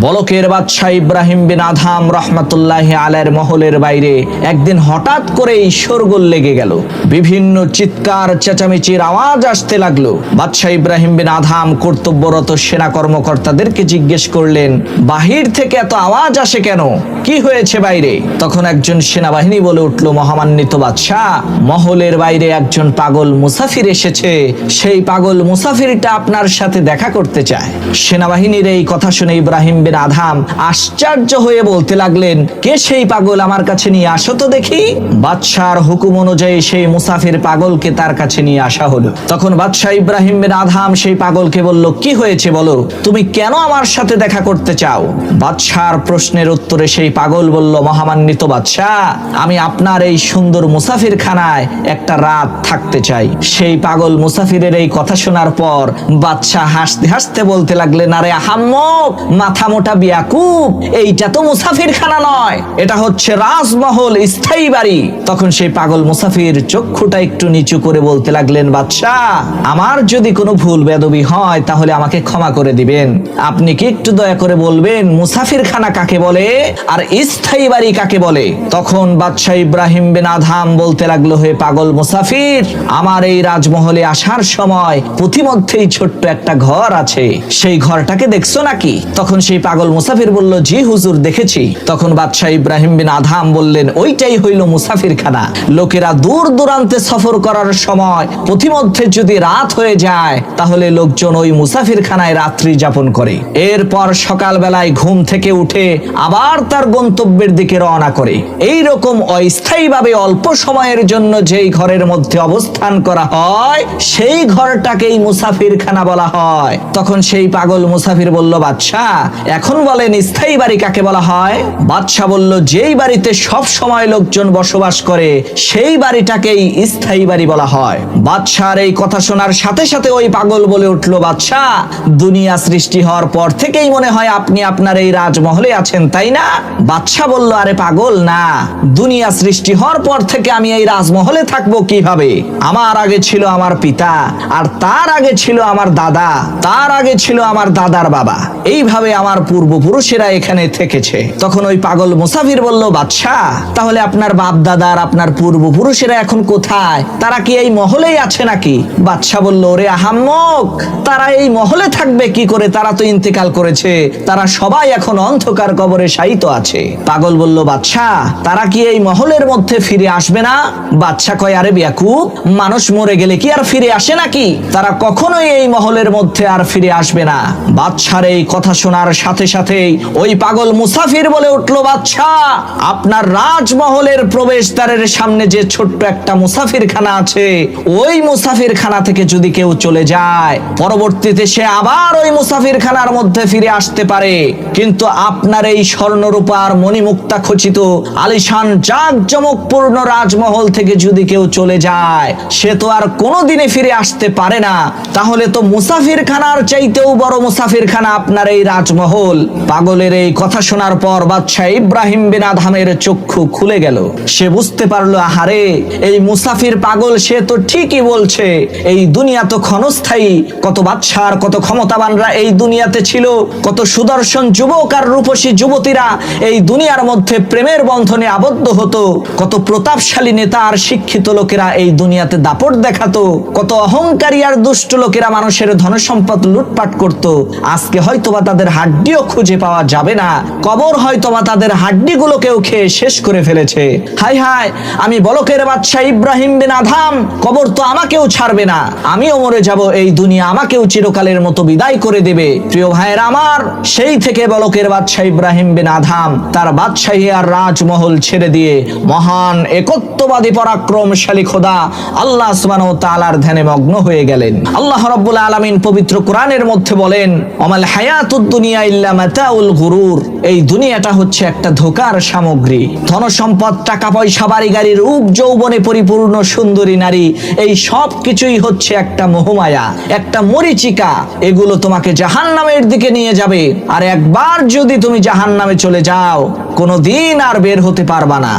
বলকের বাদশাহ ইব্রাহিম বিন আদহাম রহমাতুল্লাহি আলাইহির মহলের বাইরে একদিন হঠাৎ করে শোরগোল লেগে গেল। বিভিন্ন চিৎকার চেঁচামেচির আওয়াজ আসতে লাগলো। বাদশাহ ইব্রাহিম বিন আদহাম কর্তব্যরত সেনা কর্মকর্তাদেরকে জিজ্ঞেস করলেন, বাহির থেকে এত আওয়াজ আসে কেন? কি হয়েছে বাইরে? তখন একজন সেনাবাহিনী বলে উঠল, মহামান্বিত বাদশাহ, মহলের বাইরে একজন পাগল মুসাফির এসেছে। সেই পাগল মুসাফিরটা আপনার সাথে দেখা করতে চায়। সেনাবাহিনীর এই কথা শুনে ইব্রাহিম বিন আদহাম আশ্চর্য হয়ে বলতে লাগলেন, কে সেই পাগল? আমার কাছে নিয়ে আসো তো দেখি। বাদশার হুকুম অনুযায়ী সেই মুসাফির পাগলকে তার কাছে নিয়ে আসা হলো। তখন বাদশাহ ইব্রাহিম বিন আদহাম সেই পাগলকে বলল, কি হয়েছে বলো, তুমি কেন আমার সাথে দেখা করতে চাও? বাদশার প্রশ্নের উত্তরে সেই পাগল বলল, মহামান্বিত বাদশাহ, আমি আপনার এই সুন্দর মুসাফির খানায় একটা রাত থাকতে চাই। সেই পাগল মুসাফিরের এই কথা শোনার পর বাদশাহ হাসতে হাসতে বলতে লাগলেন, আরে আহাম্মক, মাথা মোটা বিয়াকুব, এইটা তো মুসাফির খানা নয়, এটা হচ্ছে রাজমহল, স্থায়ী বাড়ি। তখন সেই পাগল মুসাফির চক্ষুটা একটু নিচু করে বলতে লাগলেন, বাদশাহ, আমার যদি কোনো ভুল বেদবি হয় তাহলে আমাকে ক্ষমা করে দিবেন। আপনি কি একটু দয়া করে বলবেন মুসাফির খানা কাকে বলে আর স্থায়ী বাড়ি কাকে বলে? তখন বাদশাহ ইব্রাহিম বিন আদহাম বলতে লাগলো, হে পাগল মুসাফির, আমার এই রাজমহলে আসার সময় পথিমধ্যেই ছোট্ট একটা ঘর আছে, সেই ঘরটাকে দেখছো নাকি? তখন সেই পাগল মুসাফির বলল, জি হুজুর, দেখেছি। তখন বাদশাহ ইব্রাহিম বিন আদহাম বললেন, ওইটাই হইল মুসাফির খানা। লোকেরা দূর দূরান্তে সফর করার সময় পথিমধ্যে যদি রাত হয়ে যায় তাহলে লোকজন ওই মুসাফির খানায় রাত্রি যাপন করে। এরপর সকালবেলায় ঘুম থেকে উঠে আবার তার গন্তব্যের দিকে রওনা করে। এই রকম অস্থায়ীভাবে অল্প সময়ের জন্য যেই ঘরের মধ্যে অবস্থান করা হয় সেই ঘরটাকেই মুসাফির খানা বলা হয়। তখন সেই পাগল মুসাফির বলল, বাদশাহ, এখন বলেন স্থায়ী বাড়ি কাকে বলা হয়? বাদশাহ বলল, যেই বাড়িতে সব সময় লোকজন বসবাস করে সেই বাড়িটাকেই স্থায়ী বাড়ি বলা হয়। বাদশার এই কথা শোনার সাথে সাথে ওই পাগল বলে উঠল, বাদশাহ, দুনিয়া সৃষ্টি হওয়ার পর থেকেই মনে হয় আপনি আপনার এই রাজমহলে আছেন, তাই না? বাদশাহ বলল, আরে পাগল, না, দুনিয়া সৃষ্টি হওয়ার পর থেকে আমি এই রাজমহলে থাকবো কিভাবে? আমার আগে ছিল আমার পিতা, আর তার আগে ছিল আমার দাদা, তার আগে ছিল আমার দাদার বাবা, এইভাবে আমার পূর্বপুরুষেরা এখানে থেকেছে। তখন ওই পাগল মুসাফির বলল, বাদশাহ, তাহলে আপনার বাপ দাদার আপনার পূর্বপুরুষেরা এখন কোথায়? তারা কি এই মহলেই আছে নাকি? বাদশাহ বলল, ওরে আহাম্মক, তারা এই মহলে থাকবে কি করে? তারা তো ইন্তেকাল করেছে, তারা সবাই এখন অন্ধকার কবরে শায়িত আছে। পাগল বলল, বাদশাহ, তারা কি এই মহলের মধ্যে ফিরে আসবে না? বাদশাহ কয়, আরে বিয়াকুব, মানুষ মরে গেলে কি আর ফিরে আসে নাকি? তারা কখনোই এই মহলের মধ্যে আর ফিরে আসবে না। বাদশার এই কথা শোনার সাথে সাথেই ওই পাগল মুসাফির বলে উঠল, বাদশাহ, আপনার রাজমহলের প্রবেশদ্বারের সামনে যে ছোট্ট একটা মুসাফির খানা আছে, ওই মুসাফির খানা থেকে যদি কেউ চলে যায় পরবর্তীতে সে আবার ওই মুসাফির খানার মধ্যে ফিরে আসতে পারে, কিন্তু আপনার এই স্বর্ণরূপার মণিমুক্তা খচিত আলিশান জাঁকজমকপূর্ণ রাজমহল থেকে যদি কেউ চলে যায় সে তো আর কোনোদিনে ফিরে আসতে পারে না। তাহলে তো মুসাফির খানার চাইতেও বড় মুসাফির খানা আপনার এই রাজমহল। পাগলের এই কথা শোনার পর বাদশাহ ইব্রাহিম বিন আদহামের চক্ষু খুলে গেল। সে বুঝতে পারলো, আহারে, এই মুসাফির পাগল সে তো ঠিকই বলছে, এই দুনিয়া তো ক্ষণস্থায়ী। কত বাদশার কত ক্ষমতাবানরা এই দুনিয়াতে ছিল, কত সুদর্শন যুবক আর রূপসী যুবতীরা এই দুনিয়ার মধ্যে প্রেমের বন্ধনে আবদ্ধ হতো, কত প্রতাপশালী নেতা আর শিক্ষিত লোকেরা এই দুনিয়াতে দাপট দেখাতো, কত অহংকারী আর দুষ্ট লোকেরা মানুষের ধনসম্পদ লুটপাট করত। আজকে হয়তোবা তাদের হাড্ডিও খুঁজে পাওয়া যাবে না, কবর হয়তোবা তাদের হাড্ডিগুলোকেও খেয়ে শেষ করে ফেলেছে। হায় হায়, আমি বলকের বাদশাহ ইব্রাহিম বিন আদহাম, কবর তো আমাকেও ছাড়বে না, আমিও মরে যাব, এই দুনিয়া আমাকেও চিরকালের মতো বিদায় করে দেবে। প্রিয় ভাইয়েরা আমার, সেই থেকে বলকের বাদশাহ ইব্রাহিম বিন আদহাম তার বাদশাহী আর রাজমহল ছেড়ে দিয়ে মহান একত্ববাদী পরাক্রমশালী খোদা আল্লাহ সুবহানাহু ওয়া তাআলার ধ্যানে মগ্ন হয়ে গেলেন। আল্লাহ রাব্বুল আলামিন পবিত্র কোরআনের মধ্যে বলেন, অমাল হায়াতুদ দুনিয়া ইল্লা মাতাউল গুরুর, এই দুনিয়াটা হচ্ছে একটা ধোঁকার সামগ্রী। ধন সম্পদ, টাকা পয়সা, বাড়ি গাড়ি, রূপ যৌবনে পরিপূর্ণ সুন্দরী নারী, এই সব কিছুই হচ্ছে একটা মোহমায়া, একটা মরিচিকা। এগুলো তোমাকে জাহান্নামের দিকে নিয়ে যাবে, আর একবার যদি তুমি জাহান্নামে চলে যাও কোনোদিন আর বের হতে পারবা না।